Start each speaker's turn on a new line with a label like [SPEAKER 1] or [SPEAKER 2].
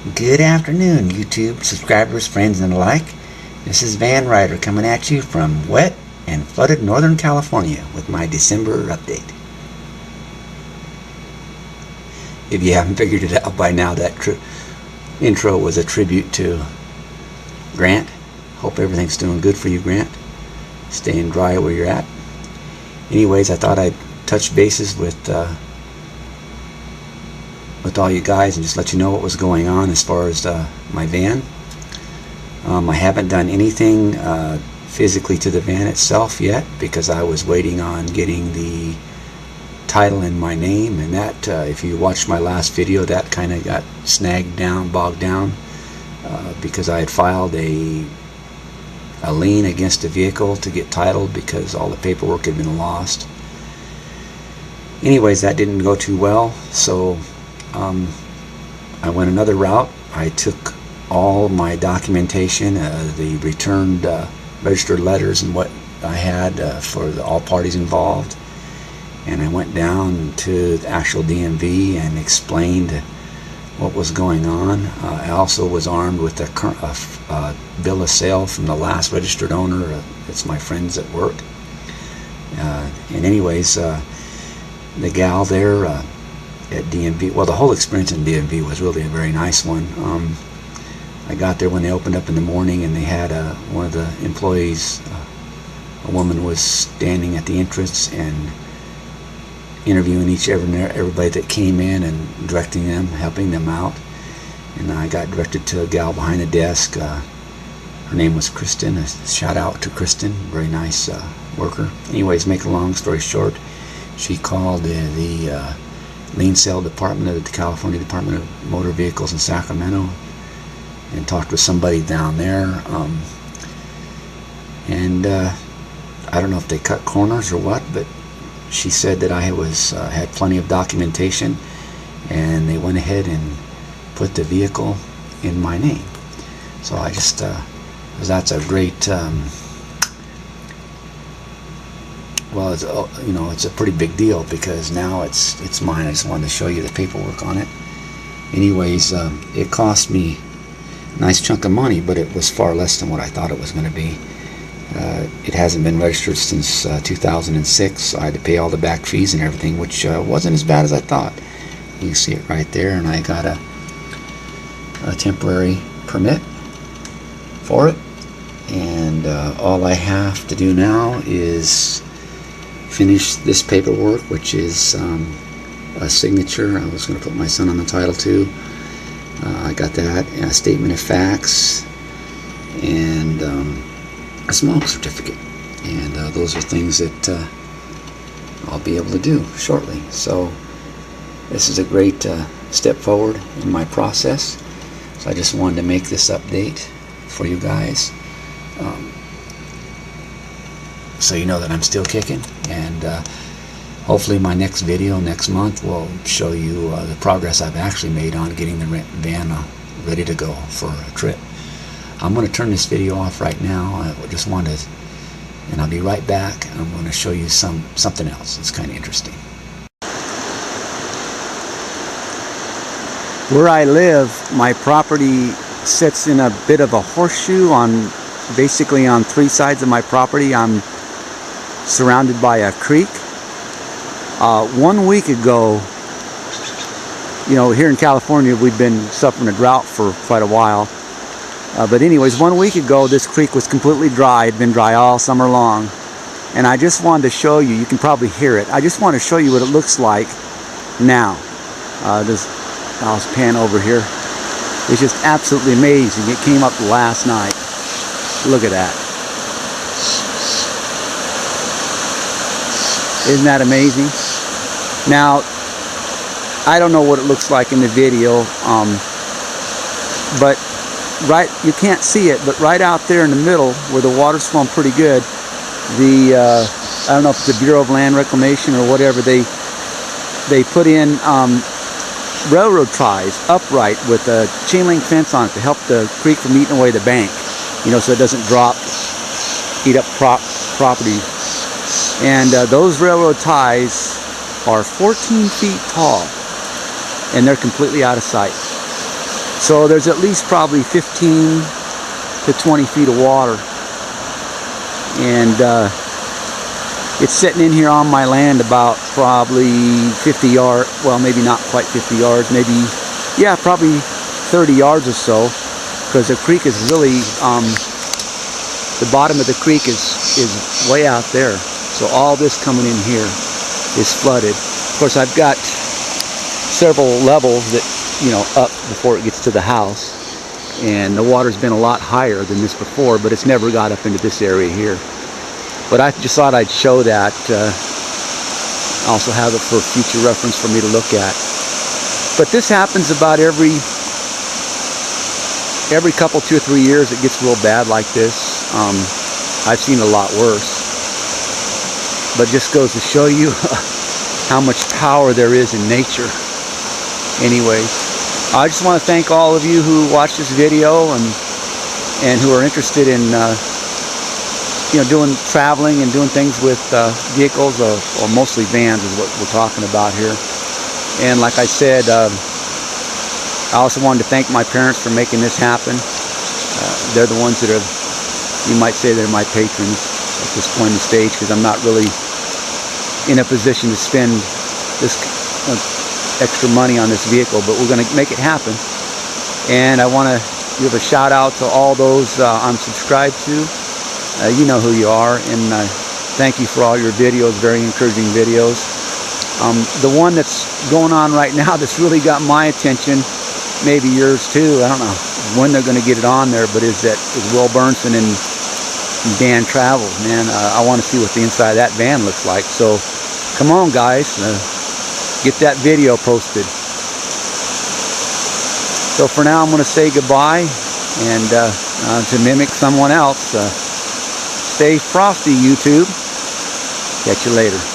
[SPEAKER 1] Good afternoon, YouTube subscribers, friends, and the like. This is Van Ryder coming at you from wet and flooded Northern California with my December update. If you haven't figured it out by now, that intro was a tribute to Grant. Hope everything's doing good for you, Grant. Staying dry where you're at. Anyways, I thought I'd touch bases with all you guys and just let you know what was going on as far as my van. I haven't done anything physically to the van itself yet because I was waiting on getting the title in my name, and that if you watched my last video, that kind of got bogged down because I had filed a lien against the vehicle to get titled because all the paperwork had been lost. Anyways, that didn't go too well, so I went another route. I took all my documentation, the returned registered letters and what I had for all parties involved, and I went down to the actual DMV and explained what was going on. I also was armed with a bill of sale from the last registered owner. It's my friends at work. And anyways, the gal there at DMV, well, the whole experience in DMV was really a very nice one. I got there when they opened up in the morning, and they had one of the employees, a woman, was standing at the entrance and interviewing everybody that came in and directing them, helping them out. And I got directed to a gal behind the desk. Her name was Kristen. A shout out to Kristen, very nice worker. Anyways, make a long story short, she called the lien sale department of the California Department of Motor Vehicles in Sacramento and talked with somebody down there, and I don't know if they cut corners or what, but she said that I had plenty of documentation, and they went ahead and put the vehicle in my name. So I just that's a great well, it's a pretty big deal because now it's mine. I just wanted to show you the paperwork on it. Anyways, it cost me a nice chunk of money, but it was far less than what I thought it was going to be. It hasn't been registered since 2006, so I had to pay all the back fees and everything, which wasn't as bad as I thought. You can see it right there, and I got a temporary permit for it, and all I have to do now is finish this paperwork, which is a signature. I was going to put my son on the title too. I got that, a statement of facts, and a smog certificate, and those are things that I'll be able to do shortly. So this is a great step forward in my process. So I just wanted to make this update for you guys, so you know that I'm still kicking, and hopefully my next video next month will show you the progress I've actually made on getting the van ready to go for a trip. I'm going to turn this video off right now. I just wanted, and I'll be right back. I'm going to show you something else. It's kind of interesting. Where I live, my property sits in a bit of a horseshoe basically on three sides of my property. I'm surrounded by a creek. 1 week ago, here in California, we've been suffering a drought for quite a while. But anyways, 1 week ago, this creek was completely dry. It had been dry all summer long. And I just wanted to show you, you can probably hear it. I just want to show you what it looks like now. I'll pan over here. It's just absolutely amazing. It came up last night. Look at that. Isn't that amazing? Now, I don't know what it looks like in the video, but you can't see it, but right out there in the middle where the water's flowing pretty good, I don't know if it's the Bureau of Land Reclamation or whatever, they put in railroad ties upright with a chain link fence on it to help the creek from eating away the bank, so it doesn't eat up property. And those railroad ties are 14 feet tall, and they're completely out of sight. So there's at least probably 15 to 20 feet of water. And it's sitting in here on my land about probably 50 yards, well, maybe not quite 50 yards, maybe, yeah, probably 30 yards or so, because the creek is really, the bottom of the creek is way out there. So all this coming in here is flooded. Of course, I've got several levels that, you know, up before it gets to the house, and the water's been a lot higher than this before, but it's never got up into this area here. But I just thought I'd show that. Also have it for future reference for me to look at. But this happens about every couple, 2 or 3 years. It gets real bad like this. I've seen a lot worse. But just goes to show you how much power there is in nature. Anyways, I just want to thank all of you who watch this video and who are interested in you know, doing traveling and doing things with vehicles, or mostly vans is what we're talking about here. And like I said, I also wanted to thank my parents for making this happen. They're the ones that are, you might say, they're my patrons at this point in the stage, because I'm not really in a position to spend this extra money on this vehicle, but we're going to make it happen. And I want to give a shout out to all those I'm subscribed to. You know who you are, and thank you for all your videos, very encouraging videos. The one that's going on right now that's really got my attention, maybe yours too, I don't know when they're going to get it on there, but is Will Burnson and Dan Travel. Man, I want to see what the inside of that van looks like. So come on, guys, get that video posted. So for now, I'm going to say goodbye, and to mimic someone else, stay frosty, YouTube. Catch you later.